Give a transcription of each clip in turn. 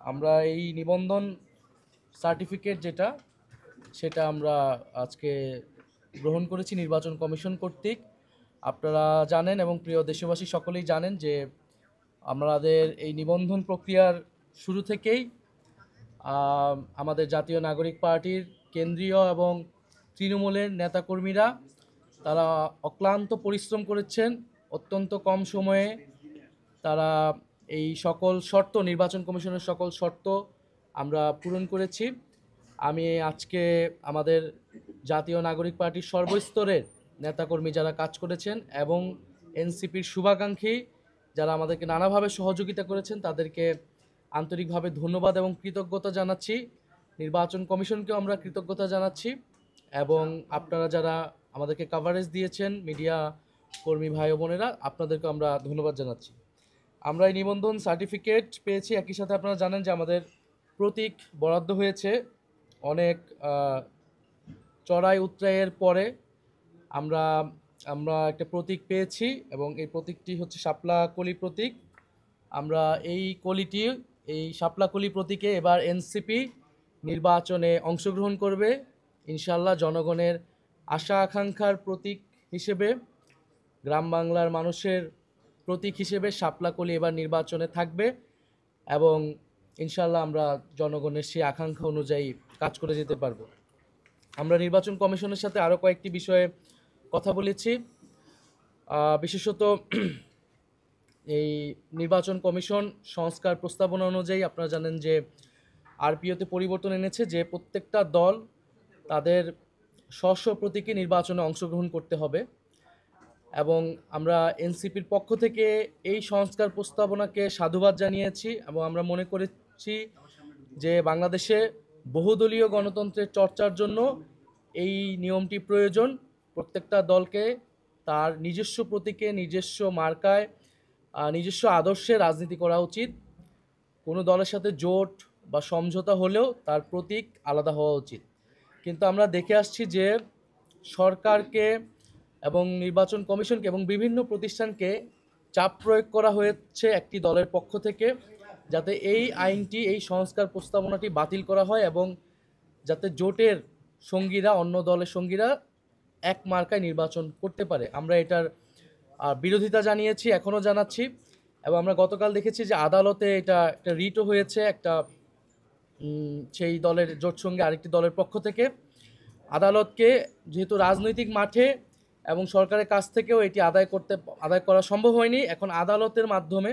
আমরা এই নিবন্ধন সার্টিফিকেট সেটা আমরা আজকে গ্রহণ করেছি নির্বাচন কমিশন কর্তৃক। আপনারা জানেন এবং প্রিয় দেশবাসী সকলেই জানেন যে আমাদের এই নিবন্ধন প্রক্রিয়ার শুরু থেকেই আমাদের জাতীয় নাগরিক পার্টির কেন্দ্রীয় এবং তৃণমূলের নেতাকর্মীরা তারা অক্লান্ত পরিশ্রম করেছেন। অত্যন্ত কম সময়ে তারা এই সকল শর্ত, নির্বাচন কমিশনের সকল শর্ত আমরা পূরণ করেছি। আমি আজকে আমাদের জাতীয় নাগরিক পার্টির সর্বস্তরের নেতাকর্মী যারা কাজ করেছেন এবং এনসিপির শুভাকাঙ্ক্ষী যারা আমাদেরকে নানাভাবে সহযোগিতা করেছেন তাদেরকে আন্তরিকভাবে ধন্যবাদ এবং কৃতজ্ঞতা জানাচ্ছি। নির্বাচন কমিশনকেও আমরা কৃতজ্ঞতা জানাচ্ছি এবং আপনারা যারা আমাদেরকে কাভারেজ দিয়েছেন, মিডিয়া কর্মী ভাই ও বোনেরা, আপনাদেরকে আমরা ধন্যবাদ জানাচ্ছি। আমরা এই নিবন্ধন সার্টিফিকেট পেয়েছি, একই সাথে আপনারা জানেন যে আমাদের প্রতীক বরাদ্দ হয়েছে। অনেক চড়াই উতরাইয়ের পরে আমরা আমরা একটা প্রতীক পেয়েছি এবং এই প্রতীকটি হচ্ছে শাপলা কলি প্রতীক। আমরা এই শাপলা কলি প্রতীকে এবার এনসিপি নির্বাচনে অংশগ্রহণ করবে ইনশাল্লাহ। জনগণের আশা আকাঙ্ক্ষার প্রতীক হিসেবে, গ্রাম বাংলার মানুষের প্রতীক হিসেবে শাপলা কলি এবার নির্বাচনে থাকবে এবং ইনশাল্লাহ আমরা জনগণের সেই আকাঙ্ক্ষা অনুযায়ী কাজ করে যেতে পারবো। আমরা নির্বাচন কমিশনের সাথে আরও কয়েকটি বিষয়ে কথা বলেছি। বিশেষত এই নির্বাচন কমিশন সংস্কার প্রস্তাবনা অনুযায়ী আপনারা জানেন যে আরপিওতে পরিবর্তন এনেছে যে প্রত্যেকটা দল তাদের স্ব প্রতীকে নির্বাচনে অংশগ্রহণ করতে হবে এবং আমরা এনসিপির পক্ষ থেকে এই সংস্কার প্রস্তাবনাকে সাধুবাদ জানিয়েছি এবং আমরা মনে করেছি যে বাংলাদেশে বহুদলীয় গণতন্ত্রের চর্চার জন্য এই নিয়মটি প্রয়োজন। প্রত্যেকটা দলকে তার নিজস্ব প্রতীকে, নিজস্ব মার্কায়, নিজস্ব আদর্শে রাজনীতি করা উচিত। কোনো দলের সাথে জোট বা সমঝোতা হলেও তার প্রতীক আলাদা হওয়া উচিত। কিন্তু আমরা দেখে আসছি যে সরকারকে এবং নির্বাচন কমিশনকে এবং বিভিন্ন প্রতিষ্ঠানকে চাপ প্রয়োগ করা হয়েছে একটি দলের পক্ষ থেকে যাতে এই আইনটি, এই সংস্কার প্রস্তাবনাটি বাতিল করা হয় এবং যাতে জোটের সঙ্গীরা, অন্য দলের সঙ্গীরা এক মার্কায় নির্বাচন করতে পারে। আমরা এটার বিরোধিতা জানিয়েছি, এখনও জানাচ্ছি এবং আমরা গতকাল দেখেছি যে আদালতে এটা একটা রিটও হয়েছে সেই দলের জোট সঙ্গে আরেকটি দলের পক্ষ থেকে। আদালতকে যেহেতু রাজনৈতিক মাঠে এবং সরকারের কাছ থেকেও এটি আদায় করা সম্ভব হয়নি, এখন আদালতের মাধ্যমে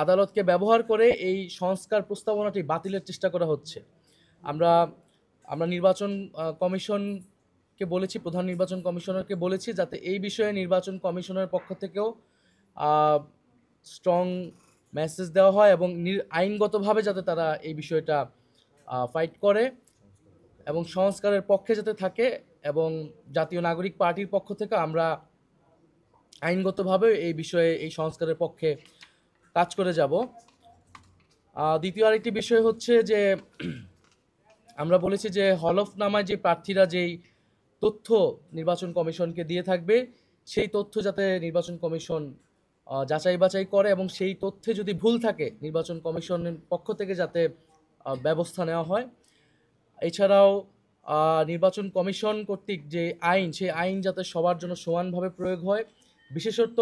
আদালতকে ব্যবহার করে এই সংস্কার প্রস্তাবনাটি বাতিলের চেষ্টা করা হচ্ছে। আমরা নির্বাচন কমিশনকে বলেছি, প্রধান নির্বাচন কমিশনারকে বলেছি যাতে এই বিষয়ে নির্বাচন কমিশনের পক্ষ থেকেও স্ট্রং মেসেজ দেওয়া হয় এবং আইনগতভাবে যাতে তারা এই বিষয়টা ফাইট করে এবং সংস্কারের পক্ষে যাতে থাকে। এবং জাতীয় নাগরিক পার্টির পক্ষ থেকে আমরা আইনগতভাবে এই বিষয়ে, এই সংস্কারের পক্ষে কাজ করে যাব। দ্বিতীয় আরেকটি বিষয় হচ্ছে যে আমরা বলেছি যে হলফনামায় যে প্রার্থীরা যেই তথ্য নির্বাচন কমিশনকে দিয়ে থাকবে সেই তথ্য যাতে নির্বাচন কমিশন যাচাই বাছাই করে এবং সেই তথ্যে যদি ভুল থাকে নির্বাচন কমিশনের পক্ষ থেকে যাতে ব্যবস্থা নেওয়া হয়। এছাড়াও নির্বাচন কমিশন কর্তৃক যে আইন, সেই আইন যাতে সবার জন্য সমানভাবে প্রয়োগ হয়। বিশেষত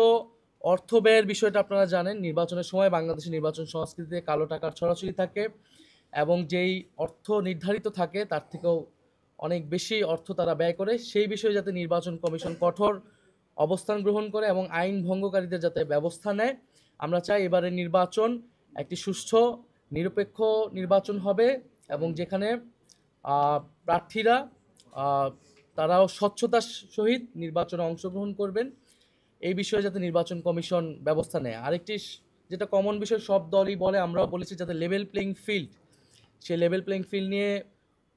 অর্থ ব্যয়ের বিষয়টা আপনারা জানেন, নির্বাচনের সময় বাংলাদেশের নির্বাচন সংস্কৃতিতে কালো টাকার ছড়াছড়ি থাকে এবং যেই অর্থ নির্ধারিত থাকে তার থেকেও অনেক বেশি অর্থ তারা ব্যয় করে। সেই বিষয়ে যাতে নির্বাচন কমিশন কঠোর অবস্থান গ্রহণ করে এবং আইন ভঙ্গকারীদের যাতে ব্যবস্থা নেয়। আমরা চাই এবারের নির্বাচন একটি সুষ্ঠু নিরপেক্ষ নির্বাচন হবে এবং যেখানে প্রার্থীরা তারাও স্বচ্ছতার সহিত নির্বাচনে অংশগ্রহণ করবেন, এই বিষয়ে যাতে নির্বাচন কমিশন ব্যবস্থা নেয়। আরেকটি যেটা কমন বিষয়, সব দলই বলে, আমরাও বলেছি যাতে লেভেল প্লেইং ফিল্ড, সেই লেভেল প্লেইং ফিল্ড নিয়ে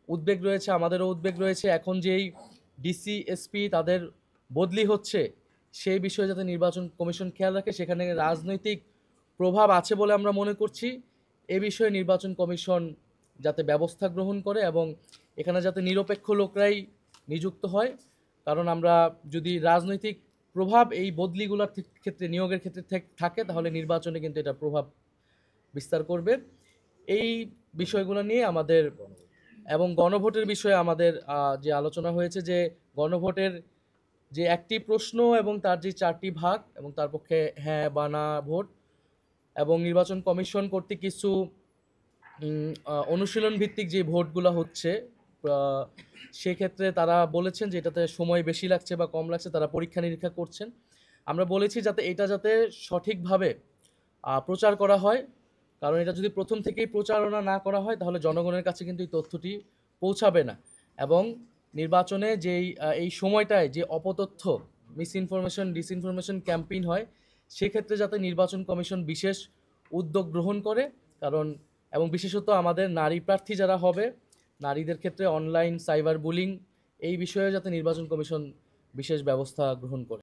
উদ্বেগ রয়েছে, আমাদেরও উদ্বেগ রয়েছে। এখন যেই ডিসি এসপি তাদের বদলি হচ্ছে সেই বিষয়ে যাতে নির্বাচন কমিশন খেয়াল রাখে, সেখানে রাজনৈতিক প্রভাব আছে বলে আমরা মনে করছি। এ বিষয়ে নির্বাচন কমিশন যাতে ব্যবস্থা গ্রহণ করে এবং এখানে যাতে নিরপেক্ষ লোকরাই নিযুক্ত হয়, কারণ আমরা যদি রাজনৈতিক প্রভাব এই বদলিগুলোর ক্ষেত্রে, নিয়োগের ক্ষেত্রে থাকে তাহলে নির্বাচনে কিন্তু এটা প্রভাব বিস্তার করবে। এই বিষয়গুলো নিয়ে আমাদের এবং গণভোটের বিষয়ে আমাদের যে আলোচনা হয়েছে যে গণভোটের যে একটি প্রশ্ন এবং তার যে 4টি ভাগ এবং তার পক্ষে হ্যাঁ বা না ভোট এবং নির্বাচন কমিশন কর্তৃক কিছু অনুশীলন ভিত্তিক যে ভোটগুলো হচ্ছে সেক্ষেত্রে তারা বলেছেন যে এটাতে সময় বেশি লাগছে বা কম লাগছে, তারা পরীক্ষা নিরীক্ষা করছেন। আমরা বলেছি যাতে সঠিকভাবে প্রচার করা হয়, কারণ এটা যদি প্রথম থেকেই প্রচারণা না করা হয় তাহলে জনগণের কাছে কিন্তু এই তথ্যটি পৌঁছাবে না। এবং নির্বাচনে এই সময়টায় যে অপতথ্য, মিসইনফরমেশন, ডিসইনফরমেশন ক্যাম্পেইন হয়, সেক্ষেত্রে যাতে নির্বাচন কমিশন বিশেষ উদ্যোগ গ্রহণ করে। কারণ এবং বিশেষত আমাদের নারী প্রার্থী যারা হবে, নারীদের ক্ষেত্রে অনলাইন সাইবার বুলিং এই বিষয়ে যাতে নির্বাচন কমিশন বিশেষ ব্যবস্থা গ্রহণ করে।